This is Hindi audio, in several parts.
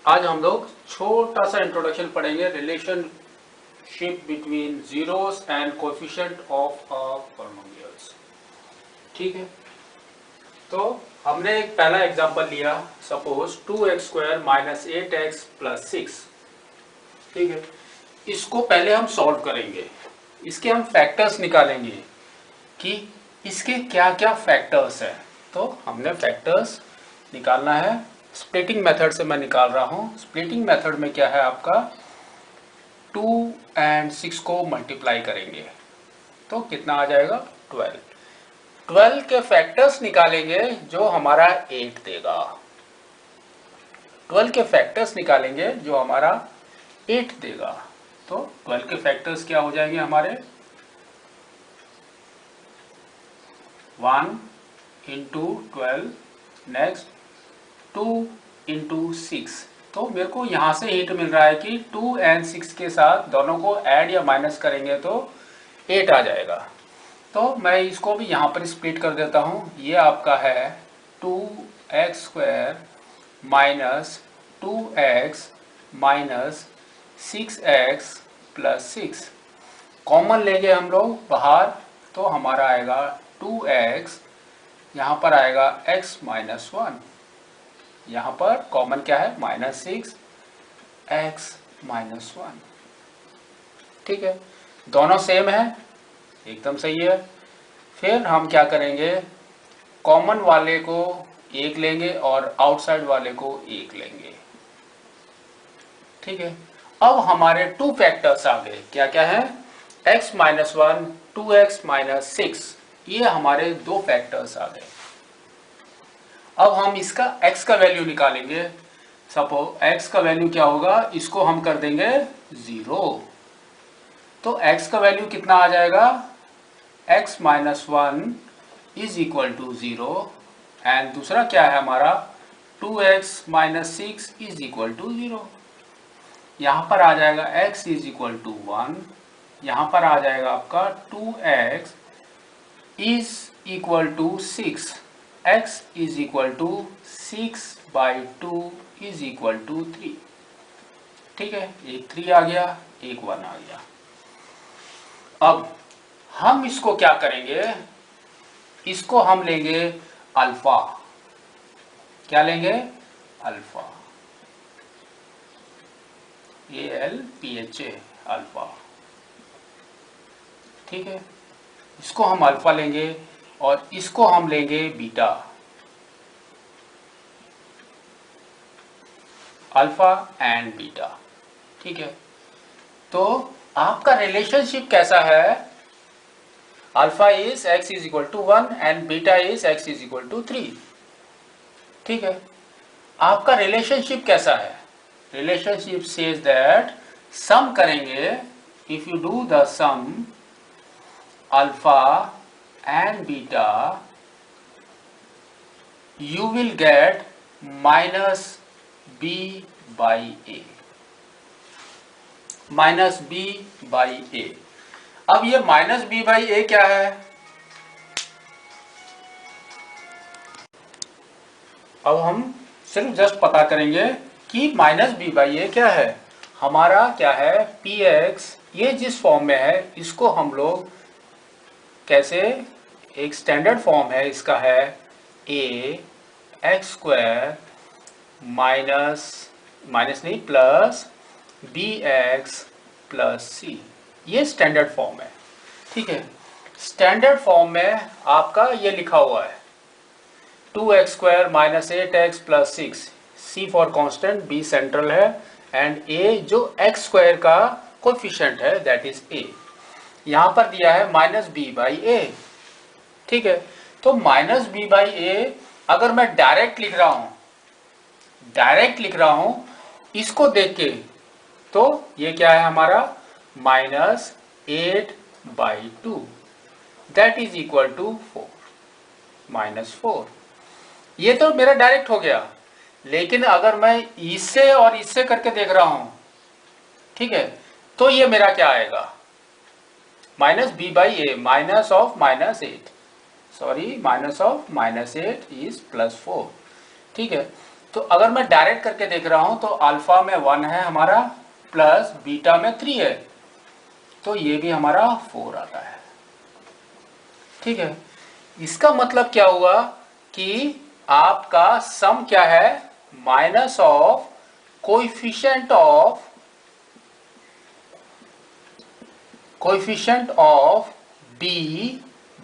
आज हम लोग छोटा सा इंट्रोडक्शन पढ़ेंगे relationship between zeros and coefficient of a polynomials. ठीक है, तो हमने एक पहला एग्जांपल लिया, suppose 2x² minus 8x plus 6। ठीक है, इसको पहले हम सॉल्व करेंगे, इसके हम फैक्टर्स निकालेंगे कि इसके क्या क्या फैक्टर्स हैं। तो हमने फैक्टर्स निकालना है, स्प्लिटिंग मेथड से मैं निकाल रहा हूँ। स्प्लिटिंग मेथड में क्या है आपका, 2 और 6 को मल्टीप्लाई करेंगे तो कितना आ जाएगा 12। 12 के फैक्टर्स निकालेंगे जो हमारा 8 देगा। 12 के फैक्टर्स निकालेंगे जो हमारा 8 देगा। तो 12 के फैक्टर्स क्या हो जाएंगे हमारे, 1 इंटू 12, नेक्स्ट 2 इंटू 6। तो मेरे को यहाँ से हिंट मिल रहा है कि 2 और 6 के साथ दोनों को ऐड या माइनस करेंगे तो 8 आ जाएगा। तो मैं इसको भी यहाँ पर स्प्लिट कर देता हूँ। ये आपका है 2x² minus 2x minus 6x plus 6। Common लेंगे हम लोग बाहर तो हमारा आएगा 2x, यहाँ पर आएगा x माइनस 1, यहाँ पर कॉमन क्या है माइनस 6x माइनस 1। ठीक है, दोनों सेम है, एकदम सही है। फिर हम क्या करेंगे, कॉमन वाले को 1 लेंगे और आउटसाइड वाले को 1 लेंगे। ठीक है, अब हमारे 2 फैक्टर्स आ गए, क्या क्या है, x माइनस 1, 2x माइनस 6, ये हमारे 2 फैक्टर्स आ गए। अब हम इसका x का वैल्यू निकालेंगे। सपोज x का वैल्यू क्या होगा, इसको हम कर देंगे 0। तो x का वैल्यू कितना आ जाएगा, x minus 1 is equal to 0 and दूसरा क्या है हमारा 2x minus 6 is equal to 0। यहाँ पर आ जाएगा x इज इक्वल टू 1, यहाँ पर आ जाएगा आपका 2x is equal to 6, x is equal to 6/2 is equal to 3। ठीक है, एक 3 आ गया, एक 1 आ गया। अब हम इसको क्या करेंगे, इसको हम लेंगे अल्फा। क्या लेंगे, अल्फा, ALPHA, अल्फा। ठीक है, इसको हम अल्फा लेंगे और इसको हम लेंगे बीटा, अल्फा एंड बीटा। ठीक है, तो आपका रिलेशनशिप कैसा है, alpha is x is equal to 1 and beta is x is equal to 3। ठीक है, आपका रिलेशनशिप कैसा है, रिलेशनशिप सेज दैट सम करेंगे, if you do the sum alpha and beta you will get minus b by a, minus b by a। अब ये माइनस b बाई a क्या है, अब हम सिर्फ जस्ट पता करेंगे कि माइनस b बाई a क्या है। हमारा क्या है px, ये जिस फॉर्म में है इसको हम लोग कैसे, एक स्टैंडर्ड फॉर्म है इसका है ax² माइनस नहीं प्लस bx प्लस c, ये स्टैंडर्ड फॉर्म है। ठीक है, स्टैंडर्ड फॉर्म में आपका ये लिखा हुआ है 2x² minus 8x plus 6, c for constant, b central है एंड a जो x² का कोएफिशिएंट है दैट इज a। यहाँ पर दिया है माइनस b बाई a। ठीक है, तो माइनस b बाई a अगर मैं डायरेक्ट लिख रहा हूं इसको देख के, तो ये क्या है हमारा minus 8/2 that is equal to 4, minus 4। ये तो मेरा डायरेक्ट हो गया, लेकिन अगर मैं इससे और इससे करके देख रहा हूं, ठीक है, तो ये मेरा क्या आएगा, minus b by a, minus of minus 8, sorry minus of minus 8 is plus 4। ठीक है, तो अगर मैं डायरेक्ट करके देख रहा हूं तो अल्फा में 1 है हमारा प्लस बीटा में 3 है, तो ये भी हमारा 4 आता है। ठीक है, इसका मतलब क्या हुआ कि आपका सम क्या है, minus of coefficient of B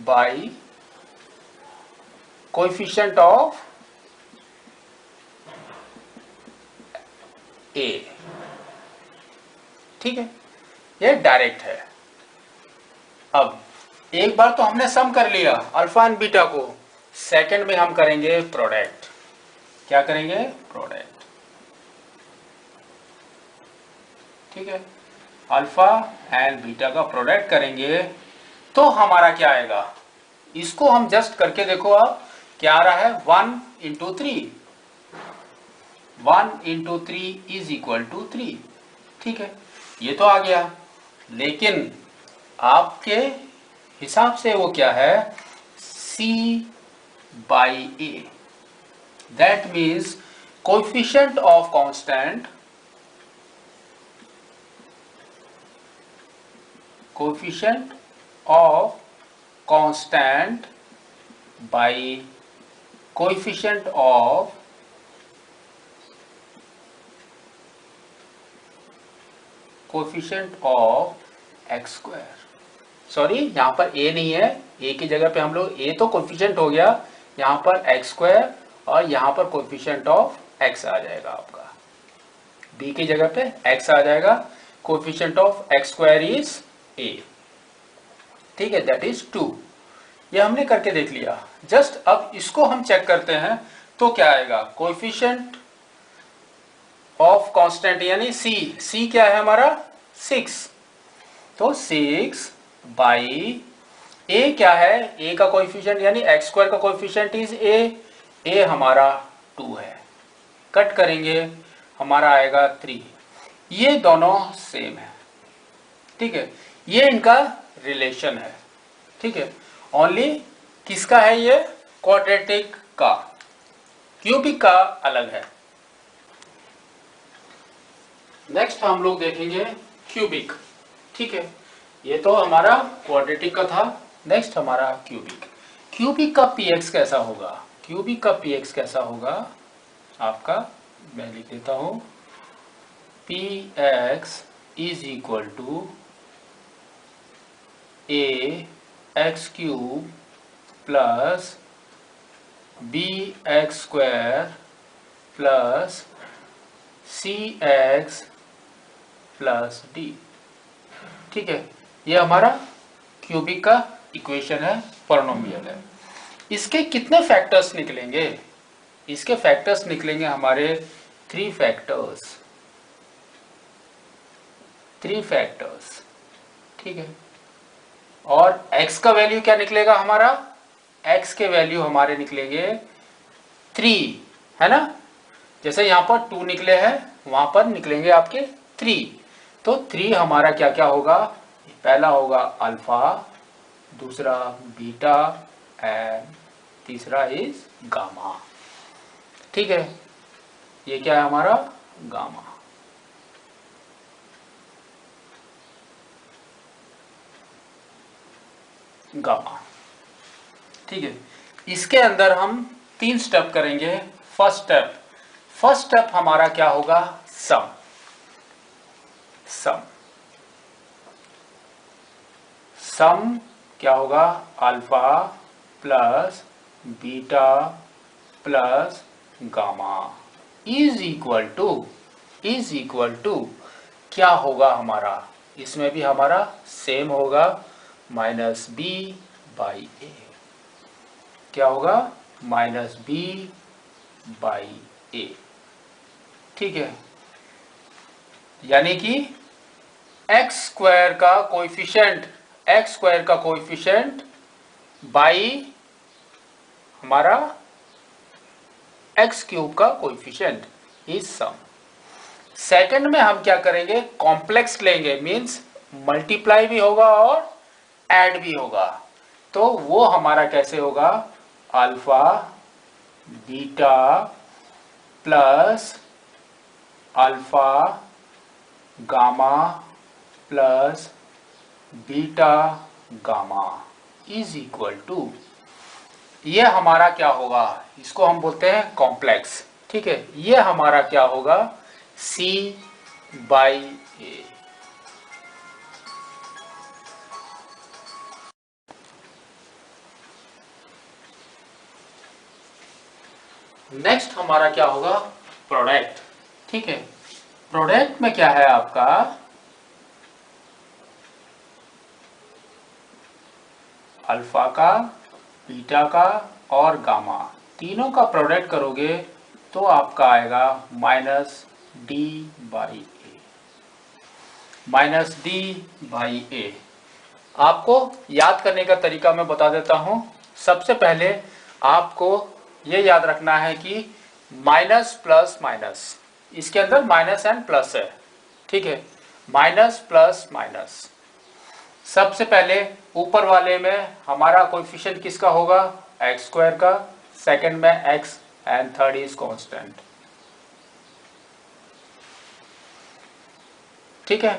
by coefficient of A. ठीक है, ये डायरेक्ट है। अब एक बार तो हमने सम कर लिया अल्फा एंड बीटा को, सेकंड में हम करेंगे प्रोडक्ट। क्या करेंगे, प्रोडक्ट। ठीक है, अल्फा एंड बीटा का प्रोडक्ट करेंगे तो हमारा क्या आएगा, इसको हम जस्ट करके देखो आप, क्या आ रहा है 1 into 3, 1 into 3 is equal to 3। ठीक है, ये तो आ गया, लेकिन आपके हिसाब से वो क्या है, C by A, that means coefficient of constant, coefficient of constant by coefficient of x square. Sorry, यहां पर a नहीं है, a की जगह पे हम लोग, a तो कोएफिशिएंट हो गया, यहां पर एक्स स्क्वायर और यहां पर कोएफिशिएंट ऑफ x आ जाएगा आपका, b की जगह पे x आ जाएगा, coefficient of x square is a। ठीक है, दैट इज 2। ये हमने करके देख लिया। जस्ट अब इसको हम चेक करते हैं तो क्या आएगा, कोएफिशिएंट ऑफ कांस्टेंट यानी c क्या है हमारा 6, तो 6 बाई a क्या है, a का कोएफिशिएंट यानी एक्स स्क्वायर का कोएफिशिएंट इज a हमारा 2 है, कट करेंगे हमारा आएगा 3। ये दोनों सेम है। ठीक है, ये इनका रिलेशन है। ठीक है, ओनली किसका है ये, क्वाड्रेटिक का, क्यूबिक का अलग है। नेक्स्ट हम लोग देखेंगे क्यूबिक। ठीक है, ये तो हमारा क्वाड्रेटिक का था, नेक्स्ट हमारा क्यूबिक। क्यूबिक का px कैसा होगा, क्यूबिक का px कैसा होगा आपका, मैं लिख देता हूं, px is equal to a x cube plus bx square plus cx plus d। ठीक है, ये हमारा क्यूबिक का इक्वेशन है, पॉलिनोमियल है। इसके कितने फैक्टर्स निकलेंगे, इसके फैक्टर्स निकलेंगे हमारे 3 फैक्टर्स, 3 फैक्टर्स। ठीक है, और x का वैल्यू क्या निकलेगा हमारा, x के वैल्यू हमारे निकलेंगे 3, है ना, जैसे यहाँ पर 2 निकले हैं वहां पर निकलेंगे आपके 3। तो 3 हमारा क्या क्या होगा, पहला होगा अल्फा, दूसरा बीटा एंड तीसरा इज गामा। ठीक है, ये क्या है हमारा गामा। गामा। ठीक है, इसके अंदर हम 3 स्टेप करेंगे। फर्स्ट स्टेप हमारा क्या होगा, सम। सम क्या होगा, alpha plus beta plus gamma is equal to क्या होगा हमारा, इसमें भी हमारा सेम होगा, माइनस बी बाई ए। क्या होगा, माइनस बी बाई ए। ठीक है, यानी कि एक्स स्क्वायर का कोएफिशिएंट बाई हमारा एक्स क्यूब का कोएफिशिएंट इज सम। सेकंड में हम क्या करेंगे, कॉम्प्लेक्स लेंगे, मींस मल्टीप्लाई भी होगा और ऐड भी होगा। तो वो हमारा कैसे होगा, alpha beta plus alpha gamma plus beta gamma is equal to, ये हमारा क्या होगा, इसको हम बोलते हैं कॉम्प्लेक्स, ठीक है। ये हमारा क्या होगा, C बाई ए। नेक्स्ट हमारा क्या होगा, प्रोडक्ट, ठीक है। प्रोडक्ट में क्या है आपका, अल्फा का, बीटा का और गामा, तीनों का प्रोडक्ट करोगे तो आपका आएगा minus D by A, minus D by A. आपको याद करने का तरीका मैं बता देता हूं। सबसे पहले आपको ये याद रखना है कि माइनस प्लस माइनस, इसके अंदर माइनस एंड प्लस है, ठीक है। माइनस प्लस माइनस, सबसे पहले ऊपर वाले में हमारा कोएफिशिएंट किसका होगा, एक्स स्क्वायर का, सेकंड में x and third is constant, ठीक है।